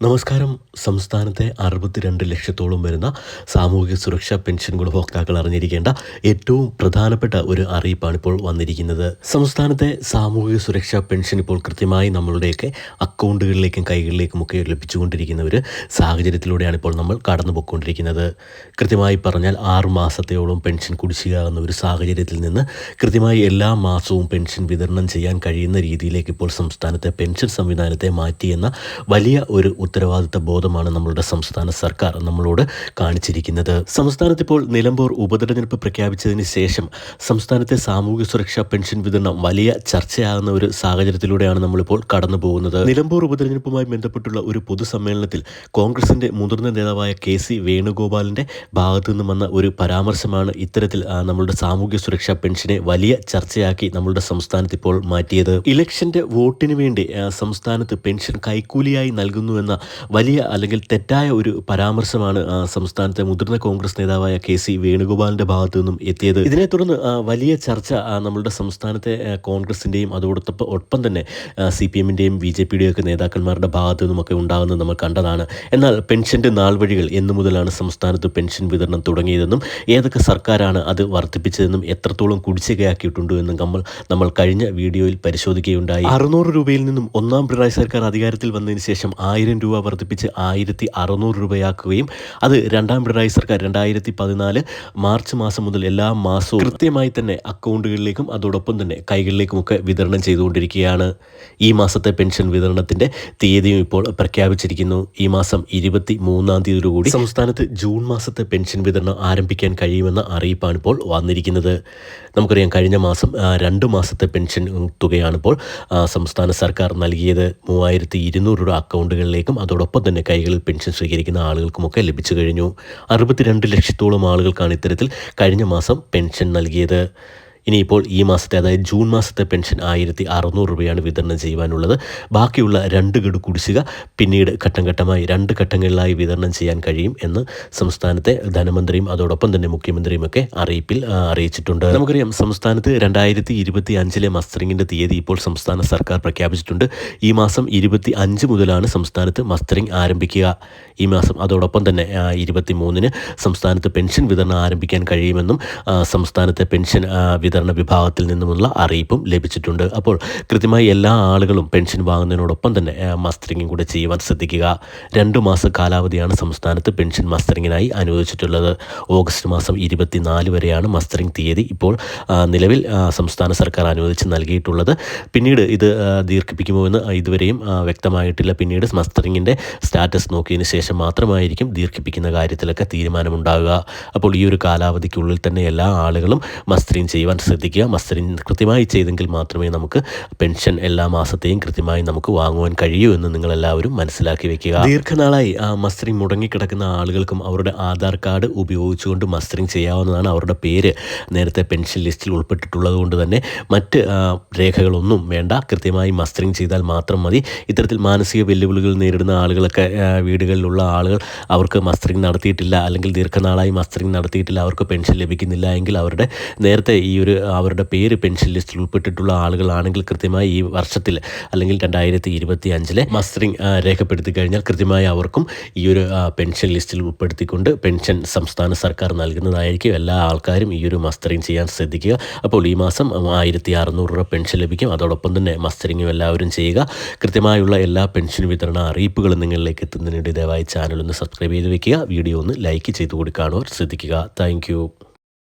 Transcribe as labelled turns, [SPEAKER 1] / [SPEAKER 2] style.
[SPEAKER 1] നമസ്കാരം. സംസ്ഥാനത്തെ 62 ലക്ഷത്തോളം വരുന്ന സാമൂഹിക സുരക്ഷാ പെൻഷൻ ഗുണഭോക്താക്കൾ അറിഞ്ഞിരിക്കേണ്ട ഏറ്റവും പ്രധാനപ്പെട്ട ഒരു അറിയിപ്പാണ് ഇപ്പോൾ വന്നിരിക്കുന്നത്. സംസ്ഥാനത്തെ സാമൂഹിക സുരക്ഷാ പെൻഷൻ ഇപ്പോൾ കൃത്യമായി നമ്മളുടെയൊക്കെ അക്കൗണ്ടുകളിലേക്കും കൈകളിലേക്കുമൊക്കെ ലഭിച്ചുകൊണ്ടിരിക്കുന്ന ഒരു സാഹചര്യത്തിലൂടെയാണ് ഇപ്പോൾ നമ്മൾ കടന്നു പോയിക്കൊണ്ടിരിക്കുന്നത്. കൃത്യമായി പറഞ്ഞാൽ 6 മാസത്തെയോളം പെൻഷൻ കുടിശ്ശികയാകുന്ന ഒരു സാഹചര്യത്തിൽ നിന്ന് കൃത്യമായി എല്ലാ മാസവും പെൻഷൻ വിതരണം ചെയ്യാൻ കഴിയുന്ന രീതിയിലേക്ക് ഇപ്പോൾ സംസ്ഥാനത്തെ പെൻഷൻ സംവിധാനത്തെ മാറ്റിയെന്ന വലിയ ഒരു ഉത്തരവാദിത്ത ബോധമാണ് നമ്മളുടെ സംസ്ഥാന സർക്കാർ നമ്മളോട് കാണിച്ചിരിക്കുന്നത്. സംസ്ഥാനത്ത് ഇപ്പോൾ നിലമ്പൂർ ഉപതെരഞ്ഞെടുപ്പ് പ്രഖ്യാപിച്ചതിന് ശേഷം സംസ്ഥാനത്തെ സാമൂഹ്യ സുരക്ഷാ പെൻഷൻ വിതരണം വലിയ ചർച്ചയാകുന്ന ഒരു സാഹചര്യത്തിലൂടെയാണ് നമ്മളിപ്പോൾ കടന്നു പോകുന്നത്. നിലമ്പൂർ ഉപതെരഞ്ഞെടുപ്പുമായി ബന്ധപ്പെട്ടുള്ള ഒരു പൊതുസമ്മേളനത്തിൽ കോൺഗ്രസിന്റെ മുതിർന്ന നേതാവായ KC വേണുഗോപാലിന്റെ ഭാഗത്തു നിന്നും വന്ന ഒരു പരാമർശമാണ് ഇത്തരത്തിൽ നമ്മളുടെ സാമൂഹ്യ സുരക്ഷാ പെൻഷനെ വലിയ ചർച്ചയാക്കി നമ്മളുടെ സംസ്ഥാനത്ത് ഇപ്പോൾ മാറ്റിയത്. ഇലക്ഷന്റെ വോട്ടിന് വേണ്ടി സംസ്ഥാനത്ത് പെൻഷൻ കൈക്കൂലിയായി നൽകുന്നുവെന്ന വലിയ അല്ലെങ്കിൽ തെറ്റായ ഒരു പരാമർശമാണ് സംസ്ഥാനത്തെ മുതിർന്ന കോൺഗ്രസ് നേതാവായ KC വേണുഗോപാലിന്റെ ഭാഗത്തു നിന്നും എത്തിയത്. ഇതിനെ തുടർന്ന് വലിയ ചർച്ച നമ്മളുടെ സംസ്ഥാനത്തെ കോൺഗ്രസിന്റെയും അതോടൊപ്പം തന്നെ CPMന്റെയും BJPയുടെയും ഒക്കെ നേതാക്കന്മാരുടെ ഭാഗത്തു നിന്നുമൊക്കെ ഉണ്ടാകുന്നത് നമ്മൾ കണ്ടതാണ്. എന്നാൽ പെൻഷന്റെ നാൾ വഴികൾ എന്നു മുതലാണ് സംസ്ഥാനത്ത് പെൻഷൻ വിതരണം തുടങ്ങിയതെന്നും ഏതൊക്കെ സർക്കാരാണ് അത് വർദ്ധിപ്പിച്ചതെന്നും എത്രത്തോളം കുടിശ്ശികയാക്കിയിട്ടുണ്ട് എന്നും നമ്മൾ കഴിഞ്ഞ വീഡിയോയിൽ പരിശോധിക്കുകയുണ്ടായി. 600 രൂപയിൽ നിന്നും ഒന്നാം പിണറായി സർക്കാർ അധികാരത്തിൽ വന്നതിന് ശേഷം 1000 രൂപ വർദ്ധിപ്പിച്ച് 1600 രൂപയാക്കുകയും അത് രണ്ടാം പിണറായി സർക്കാർ 2014 മാർച്ച് മാസം മുതൽ എല്ലാ മാസവും കൃത്യമായി തന്നെ അക്കൗണ്ടുകളിലേക്കും അതോടൊപ്പം തന്നെ കൈകളിലേക്കുമൊക്കെ വിതരണം ചെയ്തുകൊണ്ടിരിക്കുകയാണ്. ഈ മാസത്തെ പെൻഷൻ വിതരണത്തിന്റെ തീയതിയും ഇപ്പോൾ പ്രഖ്യാപിച്ചിരിക്കുന്നു. ഈ മാസം 23-ാം തീയതിയോടുകൂടി സംസ്ഥാനത്ത് ജൂൺ മാസത്തെ പെൻഷൻ വിതരണം ആരംഭിക്കാൻ കഴിയുമെന്ന അറിയിപ്പാണ് ഇപ്പോൾ വന്നിരിക്കുന്നത്. നമുക്കറിയാം, കഴിഞ്ഞ മാസം 2 മാസത്തെ പെൻഷൻ തുകയാണിപ്പോൾ സംസ്ഥാന സർക്കാർ നൽകിയത്. 3200 രൂപ അക്കൗണ്ടുകളിലേക്കും അതോടൊപ്പം തന്നെ കൈകളിൽ പെൻഷൻ സ്വീകരിക്കുന്ന ആളുകൾക്കുമൊക്കെ ലഭിച്ചു കഴിഞ്ഞു. 62 ലക്ഷത്തോളം ആളുകൾക്കാണ് ഇത്തരത്തിൽ കഴിഞ്ഞ മാസം പെൻഷൻ നൽകിയത്. ഇനിയിപ്പോൾ ഈ മാസത്തെ, അതായത് ജൂൺ മാസത്തെ പെൻഷൻ 1600 രൂപയാണ് വിതരണം ചെയ്യുവാനുള്ളത്. ബാക്കിയുള്ള 2 ഗഡു കുടിശ്ശിക പിന്നീട് ഘട്ടം ഘട്ടമായി 2 ഘട്ടങ്ങളിലായി വിതരണം ചെയ്യാൻ കഴിയും എന്ന് സംസ്ഥാനത്തെ ധനമന്ത്രിയും അതോടൊപ്പം തന്നെ മുഖ്യമന്ത്രിയുമൊക്കെ അറിയിപ്പിൽ അറിയിച്ചിട്ടുണ്ട്. നമുക്കറിയാം, സംസ്ഥാനത്ത് 2025 മസ്റ്ററിങ്ങിൻ്റെ തീയതി ഇപ്പോൾ സംസ്ഥാന സർക്കാർ പ്രഖ്യാപിച്ചിട്ടുണ്ട്. ഈ മാസം 25 മുതലാണ് സംസ്ഥാനത്ത് മസ്റ്ററിങ് ആരംഭിക്കുക. ഈ മാസം അതോടൊപ്പം തന്നെ 23-ന് സംസ്ഥാനത്ത് പെൻഷൻ വിതരണം ആരംഭിക്കാൻ കഴിയുമെന്നും സംസ്ഥാനത്തെ പെൻഷൻ വിതരണ വിഭാഗത്തിൽ നിന്നുമുള്ള അറിയിപ്പും ലഭിച്ചിട്ടുണ്ട്. അപ്പോൾ കൃത്യമായി എല്ലാ ആളുകളും പെൻഷൻ വാങ്ങുന്നതിനോടൊപ്പം തന്നെ മസ്റ്ററിങ്ങും കൂടെ ചെയ്യുവാൻ ശ്രദ്ധിക്കുക. 2 മാസ കാലാവധിയാണ് സംസ്ഥാനത്ത് പെൻഷൻ മസ്റ്ററിങ്ങിനായി അനുവദിച്ചിട്ടുള്ളത്. ഓഗസ്റ്റ് മാസം 24 വരെയാണ് മസ്റ്ററിങ് തീയതി ഇപ്പോൾ നിലവിൽ സംസ്ഥാന സർക്കാർ അനുവദിച്ച് നൽകിയിട്ടുള്ളത്. പിന്നീട് ഇത് ദീർഘിപ്പിക്കുമോ എന്ന് ഇതുവരെയും വ്യക്തമായിട്ടില്ല. പിന്നീട് മസ്റ്ററിങ്ങിൻ്റെ സ്റ്റാറ്റസ് നോക്കിയതിന് ശേഷം മാത്രമായിരിക്കും ദീർഘിപ്പിക്കുന്ന കാര്യത്തിലൊക്കെ തീരുമാനമുണ്ടാകുക. അപ്പോൾ ഈ ഒരു കാലാവധിക്കുള്ളിൽ തന്നെ എല്ലാ ആളുകളും മസ്റ്ററിങ് ചെയ്യുവാൻ ശ്രദ്ധിക്കുക. മസ്റ്ററിങ് കൃത്യമായി ചെയ്തെങ്കിൽ മാത്രമേ നമുക്ക് പെൻഷൻ എല്ലാ മാസത്തെയും കൃത്യമായി നമുക്ക് വാങ്ങുവാൻ കഴിയൂ എന്ന് നിങ്ങളെല്ലാവരും മനസ്സിലാക്കി വെക്കുക. ദീർഘനാളായി മസ്റ്ററിങ് മുടങ്ങിക്കിടക്കുന്ന ആളുകൾക്കും അവരുടെ ആധാർ കാർഡ് ഉപയോഗിച്ചുകൊണ്ട് മസ്റ്ററിങ് ചെയ്യാവുന്നതാണ്. അവരുടെ പേര് നേരത്തെ പെൻഷൻ ലിസ്റ്റിൽ ഉൾപ്പെട്ടിട്ടുള്ളത് കൊണ്ട് തന്നെ മറ്റ് രേഖകളൊന്നും വേണ്ട. കൃത്യമായി മസ്റ്ററിങ് ചെയ്താൽ മാത്രം മതി. ഇത്തരത്തിൽ മാനസിക വെല്ലുവിളികൾ നേരിടുന്ന ആളുകളൊക്കെ, വീടുകളിലുള്ള ആളുകൾ അവർക്ക് മസ്റ്ററിങ് നടത്തിയിട്ടില്ല അല്ലെങ്കിൽ ദീർഘനാളായി മസ്റ്ററിങ് നടത്തിയിട്ടില്ല, അവർക്ക് പെൻഷൻ ലഭിക്കുന്നില്ല എങ്കിൽ നേരത്തെ അവരുടെ പേര് പെൻഷൻ ലിസ്റ്റിൽ ഉൾപ്പെട്ടിട്ടുള്ള ആളുകളാണെങ്കിൽ കൃത്യമായി ഈ വർഷത്തിൽ അല്ലെങ്കിൽ 2025 മസ്റ്ററിങ് രേഖപ്പെടുത്തി കഴിഞ്ഞാൽ കൃത്യമായി അവർക്കും ഈ ഒരു പെൻഷൻ ലിസ്റ്റിൽ ഉൾപ്പെടുത്തിക്കൊണ്ട് പെൻഷൻ സംസ്ഥാന സർക്കാർ നൽകുന്നതായിരിക്കും. എല്ലാ ആൾക്കാരും ഈ ഒരു മസ്റ്ററിങ് ചെയ്യാൻ ശ്രദ്ധിക്കുക. അപ്പോൾ ഈ മാസം 1600 രൂപ പെൻഷൻ ലഭിക്കും. അതോടൊപ്പം തന്നെ മസ്റ്ററിങ്ങും എല്ലാവരും ചെയ്യുക. കൃത്യമായുള്ള എല്ലാ പെൻഷൻ വിതരണ അറിയിപ്പുകളും നിങ്ങളിലേക്ക് എത്തുന്നതിനിടെ ദയവായി ചാനൽ ഒന്ന് സബ്സ്ക്രൈബ് ചെയ്ത് വെക്കുക. വീഡിയോ ഒന്ന് ലൈക്ക് ചെയ്ത് കൂടി കാണുവാൻ ശ്രദ്ധിക്കുക. താങ്ക്